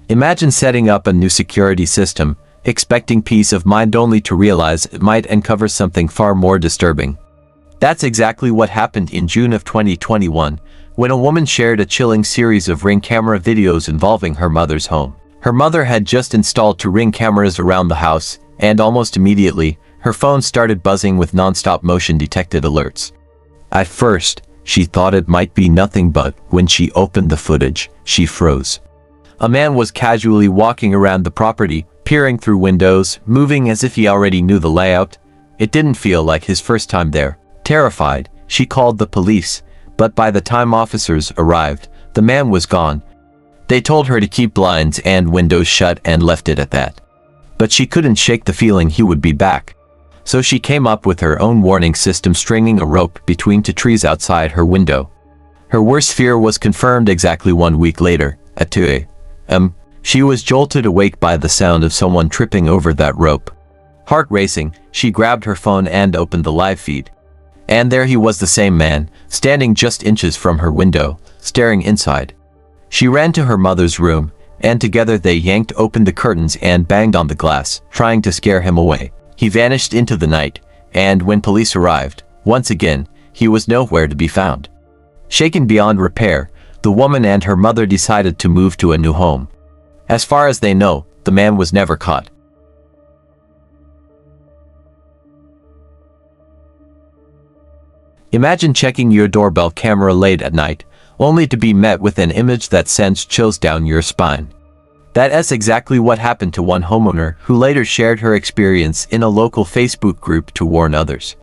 Imagine setting up a new security system, expecting peace of mind only to realize it might uncover something far more disturbing. That's exactly what happened in June of 2021, when a woman shared a chilling series of Ring camera videos involving her mother's home. Her mother had just installed 2 Ring cameras around the house, and almost immediately, her phone started buzzing with non-stop motion-detected alerts. At first, she thought it might be nothing, but when she opened the footage, she froze. A man was casually walking around the property, peering through windows, moving as if he already knew the layout. It didn't feel like his first time there. Terrified, she called the police, but by the time officers arrived, the man was gone. They told her to keep blinds and windows shut and left it at that. But she couldn't shake the feeling he would be back. So she came up with her own warning system, stringing a rope between 2 trees outside her window. Her worst fear was confirmed exactly 1 week later, at 2 a.m. She was jolted awake by the sound of someone tripping over that rope. Heart racing, she grabbed her phone and opened the live feed. And there he was, the same man, standing just inches from her window, staring inside. She ran to her mother's room, and together they yanked open the curtains and banged on the glass, trying to scare him away. He vanished into the night, and when police arrived, once again, he was nowhere to be found. Shaken beyond repair, the woman and her mother decided to move to a new home. As far as they know, the man was never caught. Imagine checking your doorbell camera late at night, only to be met with an image that sends chills down your spine. That's exactly what happened to one homeowner who later shared her experience in a local Facebook group to warn others.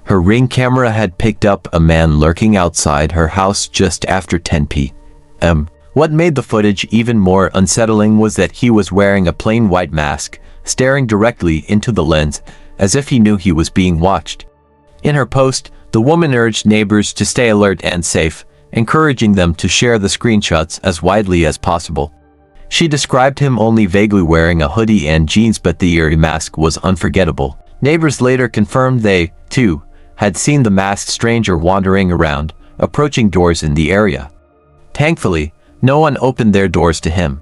Her Ring camera had picked up a man lurking outside her house just after 10 p.m. What made the footage even more unsettling was that he was wearing a plain white mask, staring directly into the lens, as if he knew he was being watched. In her post, the woman urged neighbors to stay alert and safe, encouraging them to share the screenshots as widely as possible. She described him only vaguely wearing a hoodie and jeans, but the eerie mask was unforgettable. Neighbors later confirmed they, too, had seen the masked stranger wandering around, approaching doors in the area. Thankfully, no one opened their doors to him.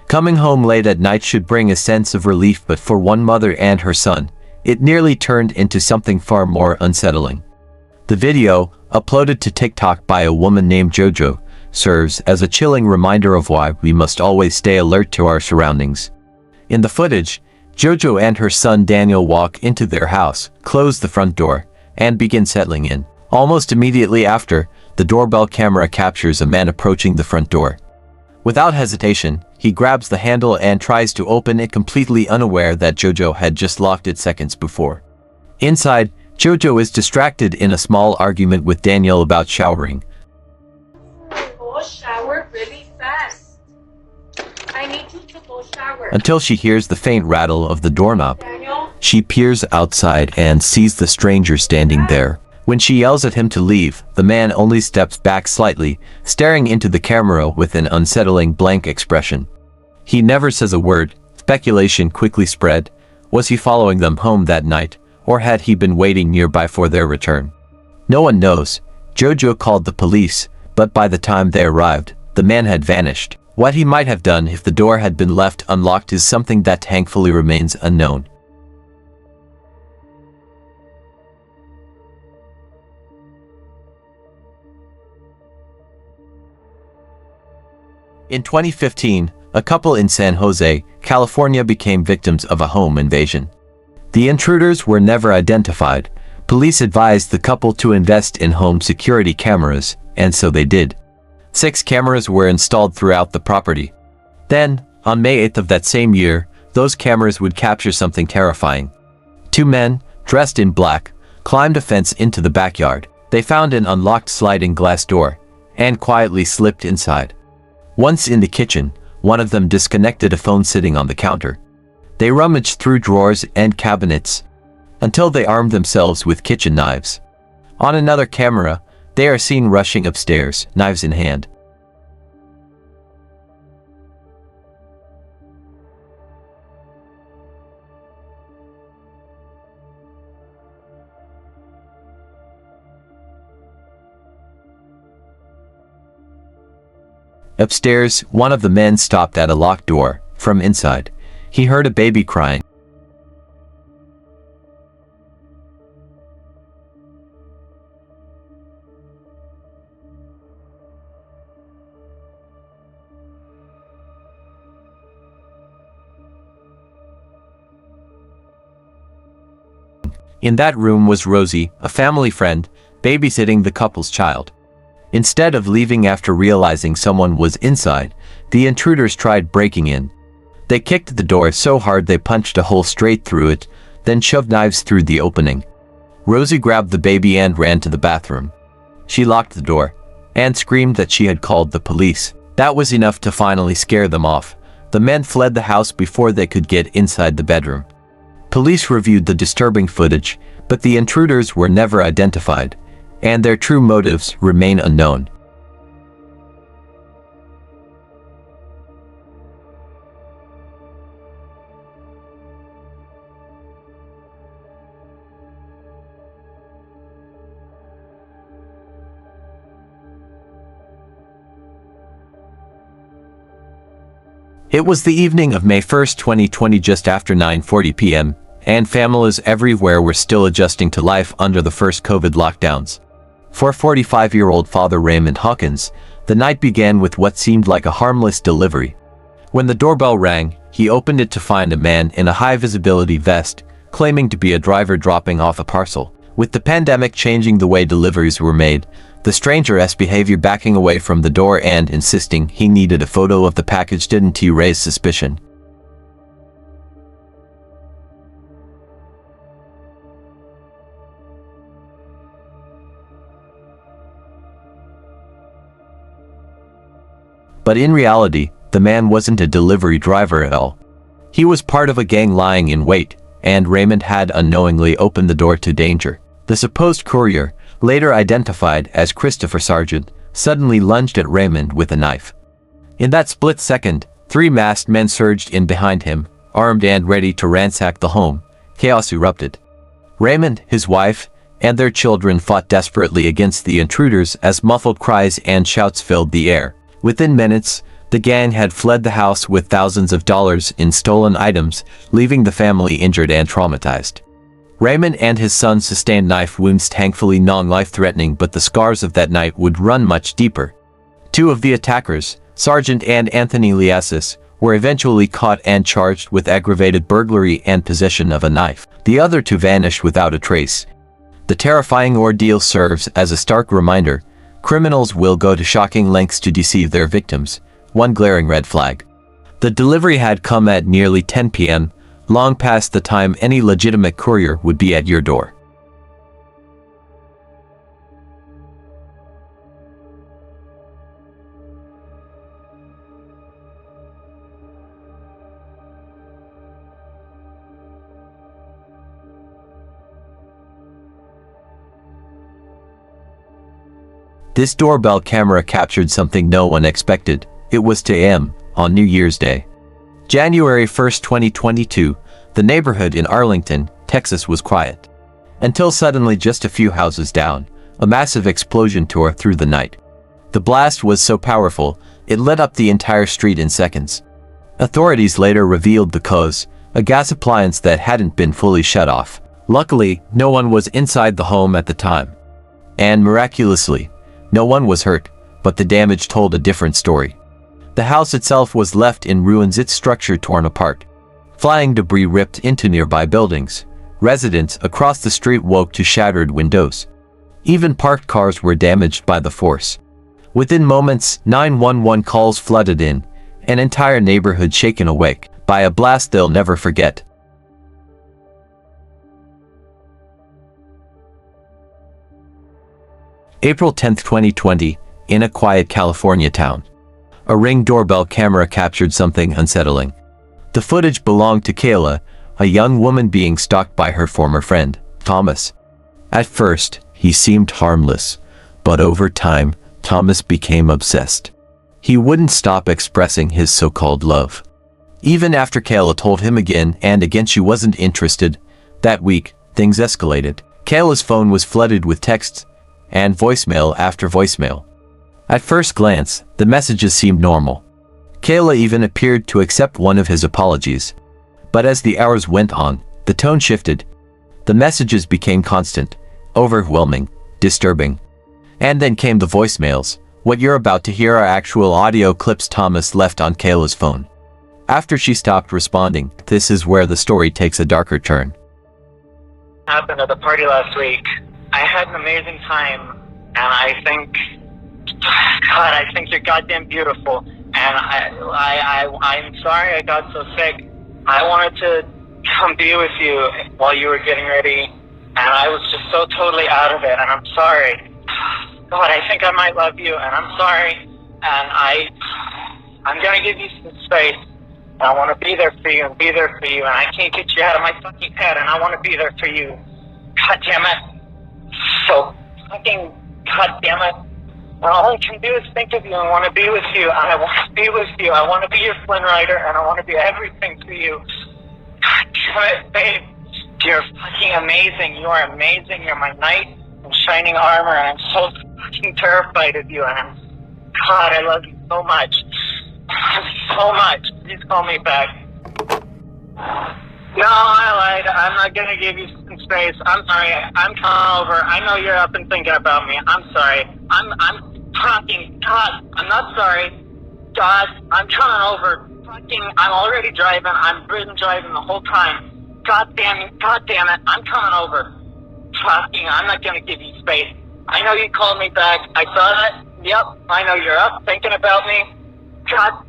Coming home late at night should bring a sense of relief, but for one mother and her son, it nearly turned into something far more unsettling. The video, uploaded to TikTok by a woman named JoJo, serves as a chilling reminder of why we must always stay alert to our surroundings. In the footage, JoJo and her son Daniel walk into their house, close the front door, and begin settling in. Almost immediately after, the doorbell camera captures a man approaching the front door. Without hesitation, he grabs the handle and tries to open it, completely unaware that JoJo had just locked it seconds before. Inside, JoJo is distracted in a small argument with Daniel about showering. Go shower really fast. I need you to go shower. Until she hears the faint rattle of the doorknob. Daniel? She peers outside and sees the stranger standing there. When she yells at him to leave, the man only steps back slightly, staring into the camera with an unsettling blank expression. He never says a word. Speculation quickly spread. Was he following them home that night, or had he been waiting nearby for their return? No one knows. JoJo called the police, but by the time they arrived, the man had vanished. What he might have done if the door had been left unlocked is something that thankfully remains unknown. In 2015, a couple in San Jose, California became victims of a home invasion. The intruders were never identified. Police advised the couple to invest in home security cameras, and so they did. 6 cameras were installed throughout the property. Then, on May 8th of that same year, those cameras would capture something terrifying. 2 men, dressed in black, climbed a fence into the backyard. They found an unlocked sliding glass door, and quietly slipped inside. Once in the kitchen, one of them disconnected a phone sitting on the counter. They rummaged through drawers and cabinets until they armed themselves with kitchen knives. On another camera, they are seen rushing upstairs, knives in hand. Upstairs, one of the men stopped at a locked door. From inside, he heard a baby crying. In that room was Rosie, a family friend, babysitting the couple's child. Instead of leaving after realizing someone was inside, the intruders tried breaking in. They kicked the door so hard they punched a hole straight through it, then shoved knives through the opening. Rosie grabbed the baby and ran to the bathroom. She locked the door and screamed that she had called the police. That was enough to finally scare them off. The men fled the house before they could get inside the bedroom. Police reviewed the disturbing footage, but the intruders were never identified, and their true motives remain unknown. It was the evening of May 1, 2020, just after 9:40 p.m., and families everywhere were still adjusting to life under the first COVID lockdowns. For 45-year-old Father Raymond Hawkins, the night began with what seemed like a harmless delivery. When the doorbell rang, he opened it to find a man in a high-visibility vest, claiming to be a driver dropping off a parcel. With the pandemic changing the way deliveries were made, the stranger's behavior, backing away from the door and insisting he needed a photo of the package, didn't raise suspicion. But in reality, the man wasn't a delivery driver at all. He was part of a gang lying in wait, and Raymond had unknowingly opened the door to danger. The supposed courier, later identified as Christopher Sargent, suddenly lunged at Raymond with a knife. In that split second, 3 masked men surged in behind him, armed and ready to ransack the home. Chaos erupted. Raymond, his wife, and their children fought desperately against the intruders as muffled cries and shouts filled the air. Within minutes, the gang had fled the house with thousands of dollars in stolen items, leaving the family injured and traumatized. Raymond and his son sustained knife wounds, thankfully non-life-threatening, but the scars of that night would run much deeper. 2 of the attackers, Sargent and Anthony Liassis, were eventually caught and charged with aggravated burglary and possession of a knife. The other 2 vanished without a trace. The terrifying ordeal serves as a stark reminder: criminals will go to shocking lengths to deceive their victims. One glaring red flag. The delivery had come at nearly 10 p.m., long past the time any legitimate courier would be at your door. This doorbell camera captured something no one expected. It was 2 a.m. on New Year's Day. January 1, 2022, the neighborhood in Arlington, Texas was quiet. Until suddenly, just a few houses down, a massive explosion tore through the night. The blast was so powerful, it lit up the entire street in seconds. Authorities later revealed the cause: a gas appliance that hadn't been fully shut off. Luckily, no one was inside the home at the time. And miraculously, no one was hurt, but the damage told a different story. The house itself was left in ruins, its structure torn apart. Flying debris ripped into nearby buildings. Residents across the street woke to shattered windows. Even parked cars were damaged by the force. Within moments, 911 calls flooded in, an entire neighborhood shaken awake by a blast they'll never forget. April 10, 2020, in a quiet California town. A Ring doorbell camera captured something unsettling. The footage belonged to Kayla, a young woman being stalked by her former friend, Thomas. At first, he seemed harmless, but over time, Thomas became obsessed. He wouldn't stop expressing his so-called love. Even after Kayla told him again and again she wasn't interested, that week, things escalated. Kayla's phone was flooded with texts and voicemail after voicemail. At first glance, the messages seemed normal. Kayla even appeared to accept one of his apologies. But as the hours went on, the tone shifted. The messages became constant, overwhelming, disturbing. And then came the voicemails. What you're about to hear are actual audio clips Thomas left on Kayla's phone. After she stopped responding, this is where the story takes a darker turn. Happened at the party last week. I had an amazing time, and I think, God, I think you're goddamn beautiful. And I'm sorry I got so sick. I wanted to come be with you while you were getting ready, and I was just so totally out of it, and I'm sorry. God, I think I might love you, and I'm sorry, and I'm gonna give you some space, and I want to be there for you, and I can't get you out of my fucking head, and I want to be there for you. God damn it. So fucking God damn it. And all I can do is think of you and want to be with you, and I want to be with you. I want to be your Flynn Rider, and I want to be everything for you. God damn it, babe. You're fucking amazing. You are amazing. You're my knight in shining armor, and I'm so fucking terrified of you, and God, I love you so much. So much. Please call me back. No, I lied. I'm not gonna give you some space. I'm sorry. I'm coming over. I know you're up and thinking about me. I'm sorry. I'm fucking God. I'm not sorry. God, I'm coming over. Fucking, I'm already driving. I've been driving the whole time. God damn it. I'm coming over. Fucking, I'm not gonna give you space. I know you called me back. I saw that. Yep. I know you're up thinking about me. God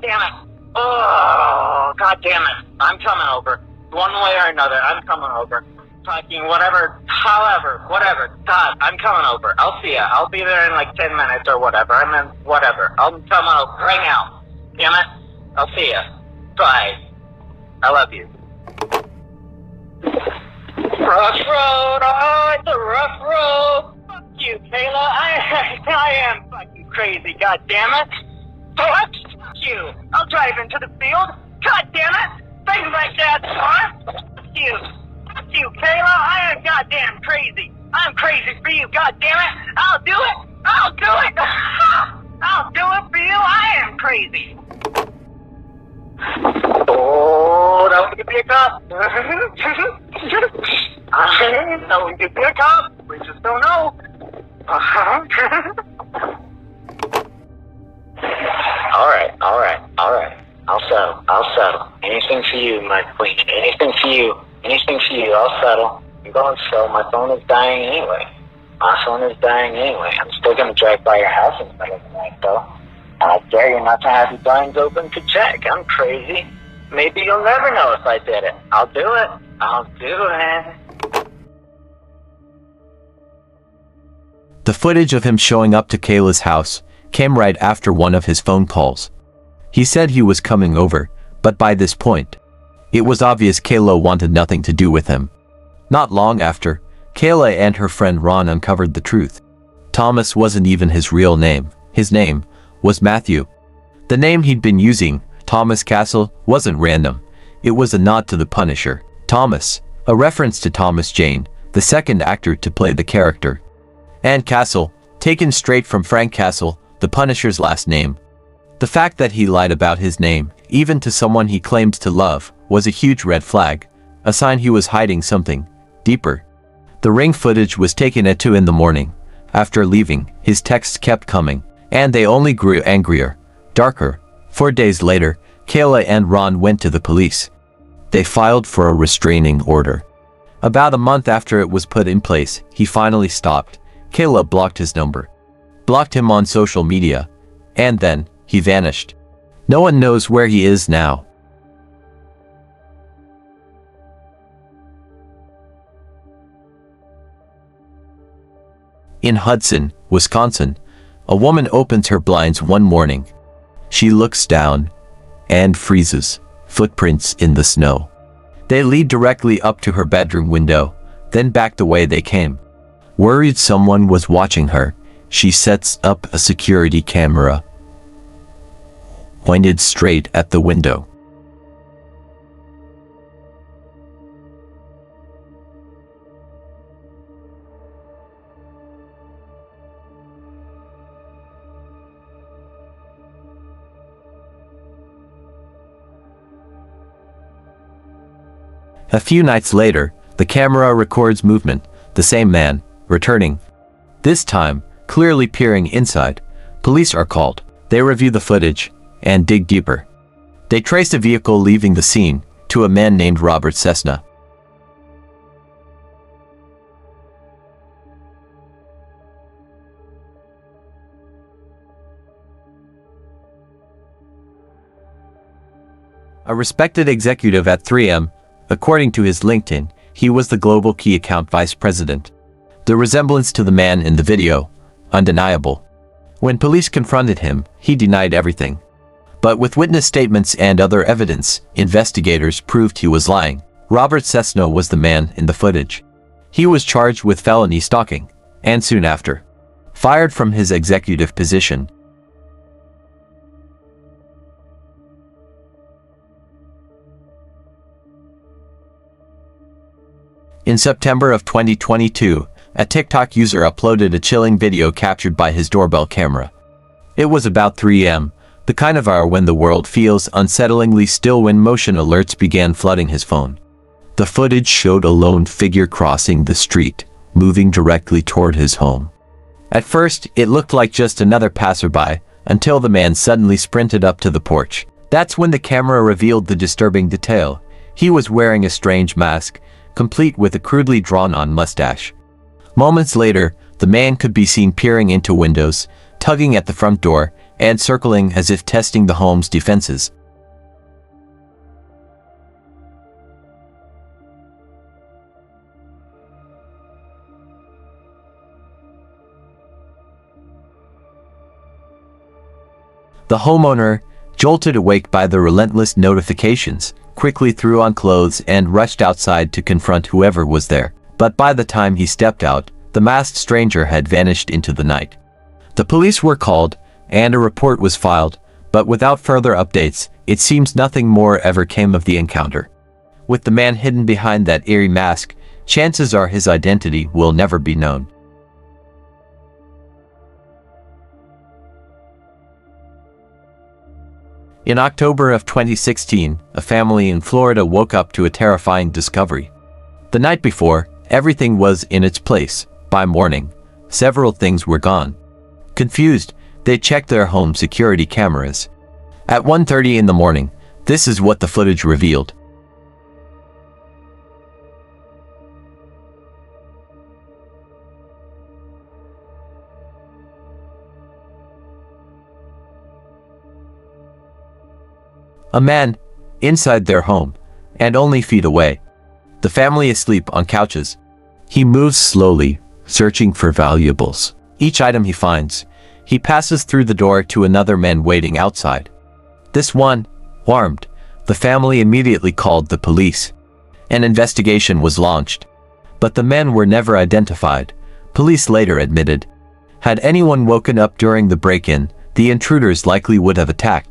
damn it. Oh, God damn it. I'm coming over. One way or another, I'm coming over. Fucking whatever, however, whatever. God, I'm coming over. I'll see ya. I'll be there in like 10 minutes or whatever. Whatever. I'm coming over right now. Damn it. I'll see ya. Bye. I love you. Rough road. Oh, it's a rough road. Fuck you, Kayla. I am fucking crazy. God damn it. Fuck you. I'll drive into the field. God damn it. Things like that, son. Fuck you. Fuck you, Kayla. I am goddamn crazy. I'm crazy for you. God damn it. I'll do it. I'll do it. I'll do it for you. I am crazy. Oh, that one could be a cop. That one could be a cop. We just don't know. All right. I'll settle. Anything for you, my queen. Anything for you. I'll settle. I'm going slow. My phone is dying anyway. I'm still going to drive by your house in the middle of the night, though. And I dare you not to have your blinds open to check. I'm crazy. Maybe you'll never know if I did it. I'll do it. The footage of him showing up to Kayla's house came right after one of his phone calls. He said he was coming over, but by this point, it was obvious Kayla wanted nothing to do with him. Not long after, Kayla and her friend Ron uncovered the truth. Thomas wasn't even his real name. His name was Matthew. The name he'd been using, Thomas Castle, wasn't random. It was a nod to the Punisher, Thomas, a reference to Thomas Jane, the second actor to play the character. And Castle, taken straight from Frank Castle, the Punisher's last name. The fact that he lied about his name, even to someone he claimed to love, was a huge red flag, a sign he was hiding something deeper. The ring footage was taken at 2 in the morning. After leaving, his texts kept coming, and they only grew angrier, darker. 4 days later, Kayla and Ron went to the police. They filed for a restraining order. About a month after it was put in place, he finally stopped. Kayla blocked his number, blocked him on social media, and then he vanished. No one knows where he is now. In Hudson, Wisconsin, a woman opens her blinds one morning. She looks down and freezes. Footprints in the snow. They lead directly up to her bedroom window, then back the way they came. Worried someone was watching her, she sets up a security camera pointed straight at the window. A few nights later, the camera records movement, the same man, returning. This time, clearly peering inside. Police are called. They review the footage and dig deeper. They trace a vehicle leaving the scene to a man named Robert Cessna. A respected executive at 3M, according to his LinkedIn, he was the global key account vice president. The resemblance to the man in the video, undeniable. When police confronted him, he denied everything. But with witness statements and other evidence, investigators proved he was lying. Robert Cessna was the man in the footage. He was charged with felony stalking, and soon after, fired from his executive position. In September of 2022, a TikTok user uploaded a chilling video captured by his doorbell camera. It was about 3 a.m., the kind of hour when the world feels unsettlingly still when motion alerts began flooding his phone. The footage showed a lone figure crossing the street, moving directly toward his home. At first, it looked like just another passerby, until the man suddenly sprinted up to the porch. That's when the camera revealed the disturbing detail. He was wearing a strange mask, complete with a crudely drawn-on mustache. Moments later, the man could be seen peering into windows, tugging at the front door, and circling as if testing the home's defenses. The homeowner, jolted awake by the relentless notifications, quickly threw on clothes and rushed outside to confront whoever was there. But by the time he stepped out, the masked stranger had vanished into the night. The police were called, and a report was filed, but without further updates, it seems nothing more ever came of the encounter. With the man hidden behind that eerie mask, chances are his identity will never be known. In October of 2016, a family in Florida woke up to a terrifying discovery. The night before, everything was in its place. By morning, several things were gone. Confused, they checked their home security cameras. At 1:30 in the morning, this is what the footage revealed. A man, inside their home, and only feet away. The family asleep on couches. He moves slowly, searching for valuables. Each item he finds, he passes through the door to another man waiting outside. This one, armed, the family immediately called the police. An investigation was launched. But the men were never identified, police later admitted. Had anyone woken up during the break-in, the intruders likely would have attacked.